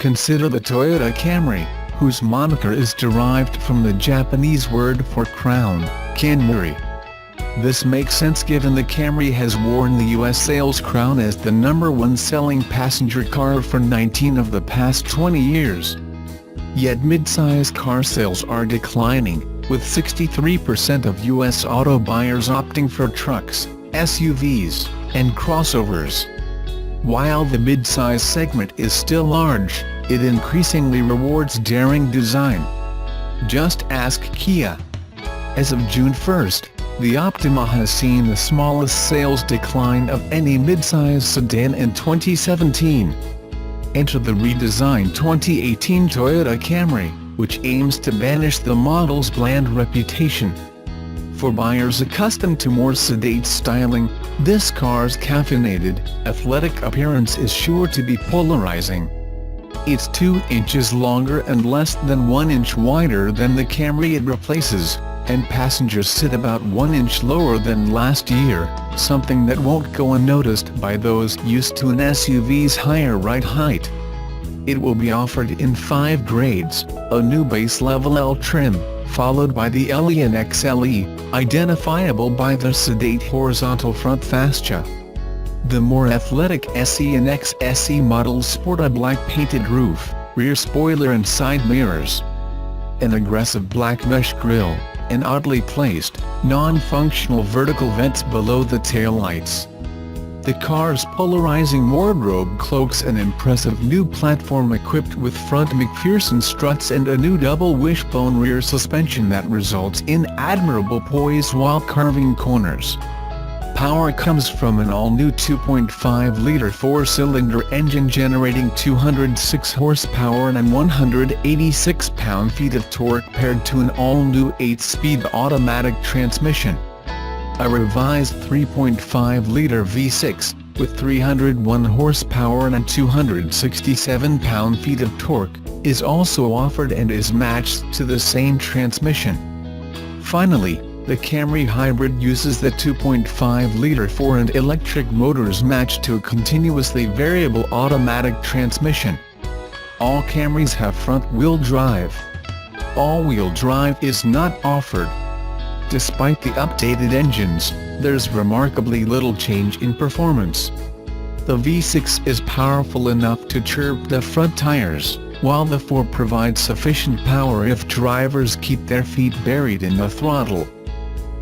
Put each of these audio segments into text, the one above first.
Consider the Toyota Camry, whose moniker is derived from the Japanese word for crown, kanmuri. This makes sense given the Camry has worn the US sales crown as the #1 selling passenger car for 19 of the past 20 years. Yet mid-size car sales are declining, with 63% of US auto buyers opting for trucks, SUVs, and crossovers. While the mid-size segment is still large, it increasingly rewards daring design. Just ask Kia. As of June 1st, the Optima has seen the smallest sales decline of any mid-size sedan in 2017. Enter the redesigned 2018 Toyota Camry, which aims to banish the model's bland reputation. For buyers accustomed to more sedate styling, this car's caffeinated, athletic appearance is sure to be polarizing. It's 2 inches longer and less than 1 inch wider than the Camry it replaces, and passengers sit about 1 inch lower than last year, something that won't go unnoticed by those used to an SUV's higher ride height. It will be offered in 5 grades, a new base level L trim, followed by the LE and XLE, identifiable by the sedate horizontal front fascia. The more athletic SE and XSE models sport a black painted roof, rear spoiler and side mirrors, an aggressive black mesh grille, and oddly placed, non-functional vertical vents below the taillights. The car's polarizing wardrobe cloaks an impressive new platform equipped with front McPherson struts and a new double wishbone rear suspension that results in admirable poise while carving corners. Power comes from an all-new 2.5-liter 4-cylinder engine generating 206 horsepower and 186 pound-feet of torque paired to an all-new 8-speed automatic transmission. A revised 3.5-liter V6, with 301 horsepower and 267 pound-feet of torque, is also offered and is matched to the same transmission. Finally, the Camry Hybrid uses the 2.5-liter 4 and electric motors matched to a continuously variable automatic transmission. All Camrys have front-wheel drive. All-wheel drive is not offered. Despite the updated engines, there's remarkably little change in performance. The V6 is powerful enough to chirp the front tires, while the 4 provides sufficient power if drivers keep their feet buried in the throttle.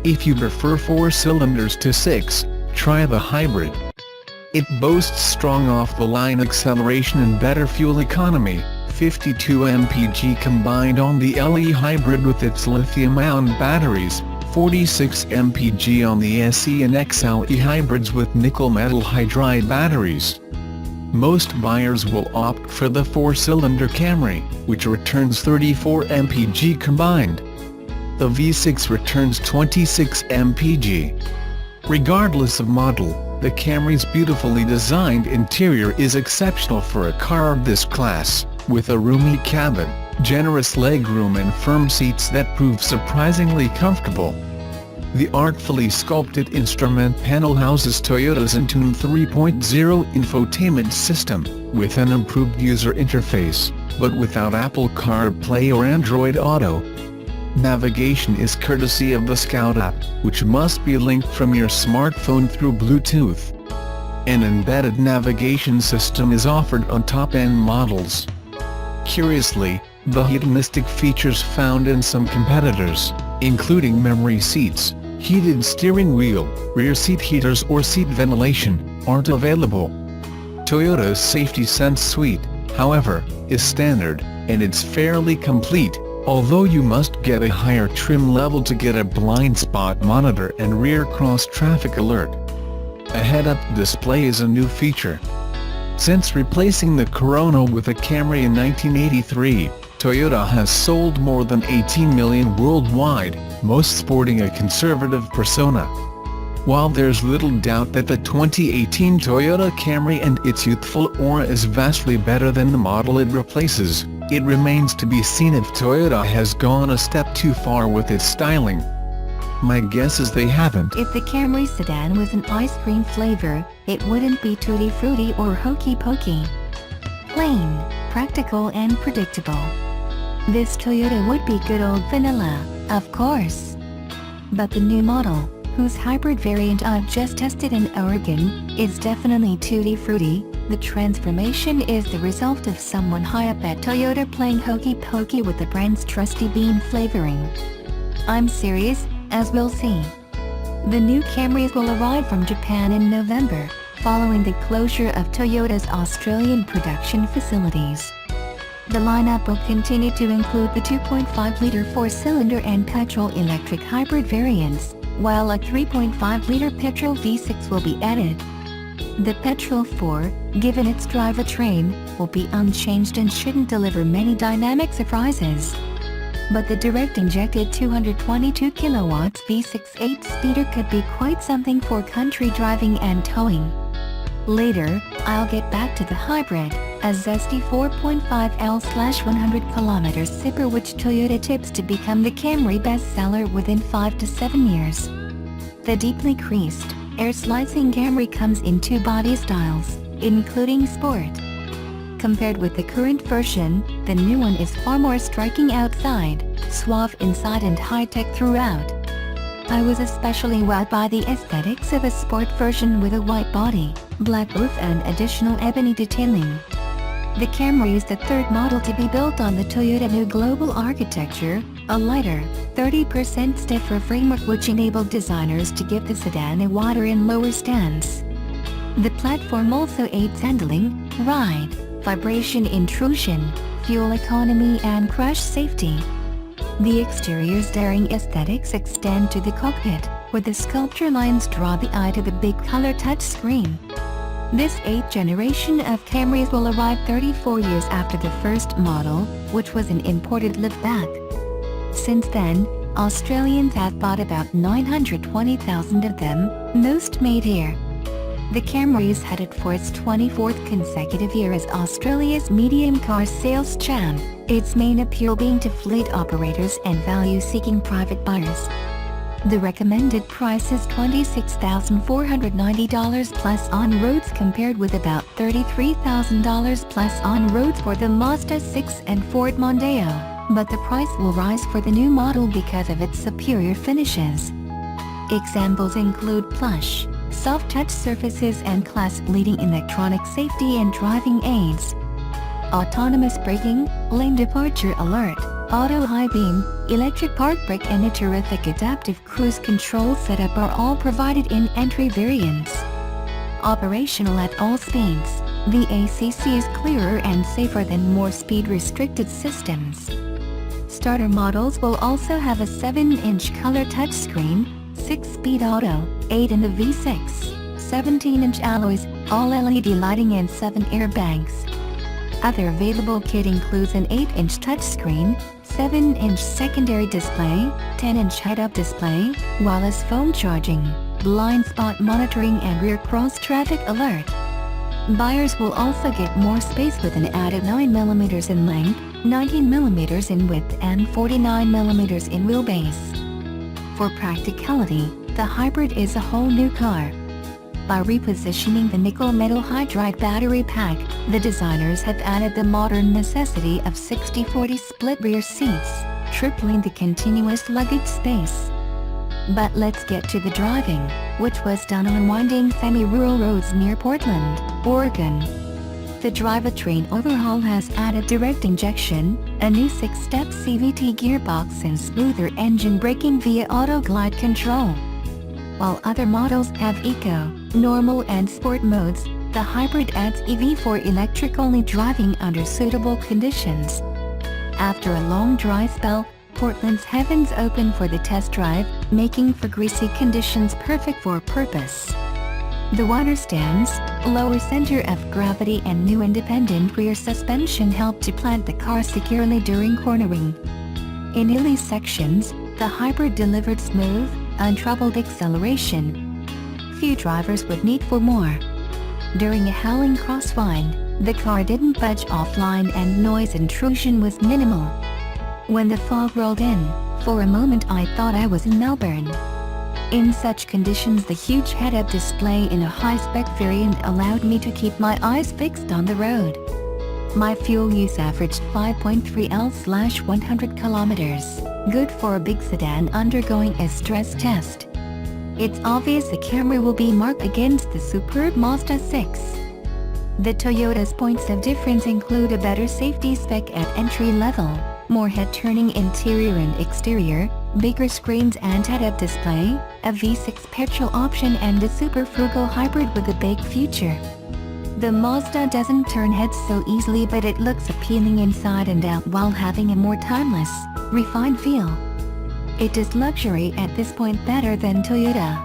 If you prefer 4 cylinders to 6, try the Hybrid. It boasts strong off-the-line acceleration and better fuel economy, 52 mpg combined on the LE Hybrid with its lithium-ion batteries, 46 mpg on the SE and XLE hybrids with nickel metal hydride batteries. Most buyers will opt for the 4-cylinder Camry, which returns 34 mpg combined. The V6 returns 26 mpg. Regardless of model, the Camry's beautifully designed interior is exceptional for a car of this class, with a roomy cabin, generous legroom and firm seats that prove surprisingly comfortable. The artfully sculpted instrument panel houses Toyota's Entune 3.0 infotainment system, with an improved user interface, but without Apple CarPlay or Android Auto. Navigation is courtesy of the Scout app, which must be linked from your smartphone through Bluetooth. An embedded navigation system is offered on top-end models. Curiously, the hedonistic features found in some competitors, including memory seats, heated steering wheel, rear seat heaters or seat ventilation, aren't available. Toyota's Safety Sense suite, however, is standard, and it's fairly complete, although you must get a higher trim level to get a blind spot monitor and rear cross-traffic alert. A head-up display is a new feature. Since replacing the Corona with a Camry in 1983, Toyota has sold more than 18 million worldwide, most sporting a conservative persona. While there's little doubt that the 2018 Toyota Camry and its youthful aura is vastly better than the model it replaces, it remains to be seen if Toyota has gone a step too far with its styling. My guess is they haven't. If the Camry sedan was an ice cream flavor, it wouldn't be tutti frutti or hokey pokey. Plain. practical and predictable. This Toyota would be good old vanilla, of course. But the new model, whose hybrid variant I've just tested in Oregon, is definitely tutti frutti. The transformation is the result of someone high up at Toyota playing hokey pokey with the brand's trusty bean flavoring. I'm serious, as we'll see. The new Camrys will arrive from Japan in November, following the closure of Toyota's Australian production facilities. The lineup will continue to include the 2.5-liter four-cylinder and petrol-electric hybrid variants, while a 3.5-liter petrol V6 will be added. The Petrol 4, given its drivetrain, will be unchanged and shouldn't deliver many dynamic surprises. But the direct-injected 222 kilowatts V6 8-speeder could be quite something for country driving and towing. Later, I'll get back to the hybrid, a zesty 4.5L/100 km sipper which Toyota tips to become the Camry bestseller within 5 to 7 years. The deeply creased, air-slicing Camry comes in two body styles, including Sport. Compared with the current version, the new one is far more striking outside, suave inside and high-tech throughout. I was especially wowed by the aesthetics of a Sport version with a white body, black roof and additional ebony detailing. The Camry is the third model to be built on the Toyota new global architecture, a lighter, 30% stiffer framework which enabled designers to give the sedan a wider and lower stance. The platform also aids handling, ride, vibration intrusion, fuel economy and crash safety. The exterior's daring aesthetics extend to the cockpit, where the sculpture lines draw the eye to the big color touchscreen. This 8th generation of Camrys will arrive 34 years after the first model, which was an imported liftback. Since then, Australians have bought about 920,000 of them, most made here. The Camry is headed for its 24th consecutive year as Australia's medium car sales champ, its main appeal being to fleet operators and value-seeking private buyers. The recommended price is $26,490 plus on roads compared with about $33,000 plus on roads for the Mazda 6 and Ford Mondeo, but the price will rise for the new model because of its superior finishes. Examples include plush, soft touch surfaces and class-leading electronic safety and driving aids. Autonomous braking, lane departure alert, auto high beam, electric park brake and a terrific adaptive cruise control setup are all provided in entry variants. Operational at all speeds, the ACC is clearer and safer than more speed-restricted systems. Starter models will also have a 7-inch color touchscreen, 6-speed auto, 8 in the V6, 17-inch alloys, all LED lighting and 7 airbags. Other available kit includes an 8-inch touchscreen, 7-inch secondary display, 10-inch head-up display, wireless phone charging, blind spot monitoring and rear cross-traffic alert. Buyers will also get more space with an added 9mm in length, 19mm in width and 49mm in wheelbase. For practicality, the hybrid is a whole new car. By repositioning the nickel metal hydride battery pack, the designers have added the modern necessity of 60/40 split rear seats, tripling the continuous luggage space. But let's get to the driving, which was done on winding semi-rural roads near Portland, Oregon. The drivetrain overhaul has added direct injection, a new 6-step CVT gearbox and smoother engine braking via auto glide control. While other models have Eco, Normal and Sport modes, the hybrid adds EV for electric-only driving under suitable conditions. After a long dry spell, Portland's heavens open for the test drive, making for greasy conditions perfect for purpose. The wider stands, lower center of gravity and new independent rear suspension help to plant the car securely during cornering. In hilly sections, the hybrid delivered smooth, untroubled acceleration. Few drivers would need for more. During a howling crosswind, the car didn't budge offline and noise intrusion was minimal. When the fog rolled in, for a moment I thought I was in Melbourne. In such conditions the huge head-up display in a high-spec variant allowed me to keep my eyes fixed on the road. My fuel use averaged 5.3 L/100 kilometers, good for a big sedan undergoing a stress test. It's obvious the Camry will be marked against the superb Mazda 6. The Toyota's points of difference include a better safety spec at entry level, more head-turning interior and exterior, bigger screens and head-up display, a V6 petrol option and a super frugal hybrid with a big future. The Mazda doesn't turn heads so easily, but it looks appealing inside and out while having a more timeless, refined feel. It is luxury at this point better than Toyota.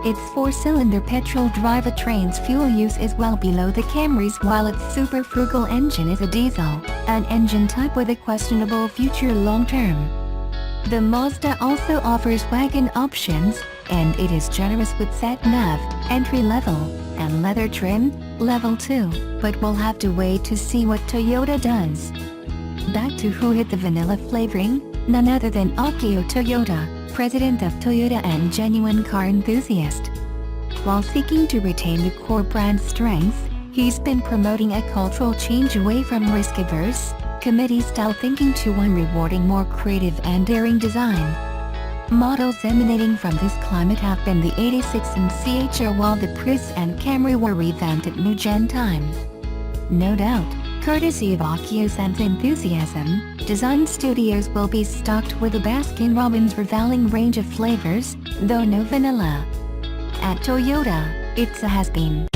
Its 4-cylinder petrol drivetrain's fuel use is well below the Camry's, while its super frugal engine is a diesel, an engine type with a questionable future long-term. The Mazda also offers wagon options, and it is generous with sat-nav, entry-level, and leather trim, level 2, but we'll have to wait to see what Toyota does. Back to who hit the vanilla flavoring, none other than Akio Toyoda, president of Toyota and genuine car enthusiast. While seeking to retain the core brand strengths, he's been promoting a cultural change away from risk-averse, committee-style thinking to one rewarding more creative and daring design. Models emanating from this climate have been the 86 and CHR, while the Prius and Camry were revamped at new-gen time. No doubt, courtesy of Akio's enthusiasm, design studios will be stocked with a Baskin-Robbins revealing range of flavors, though no vanilla. At Toyota, it's a has-been.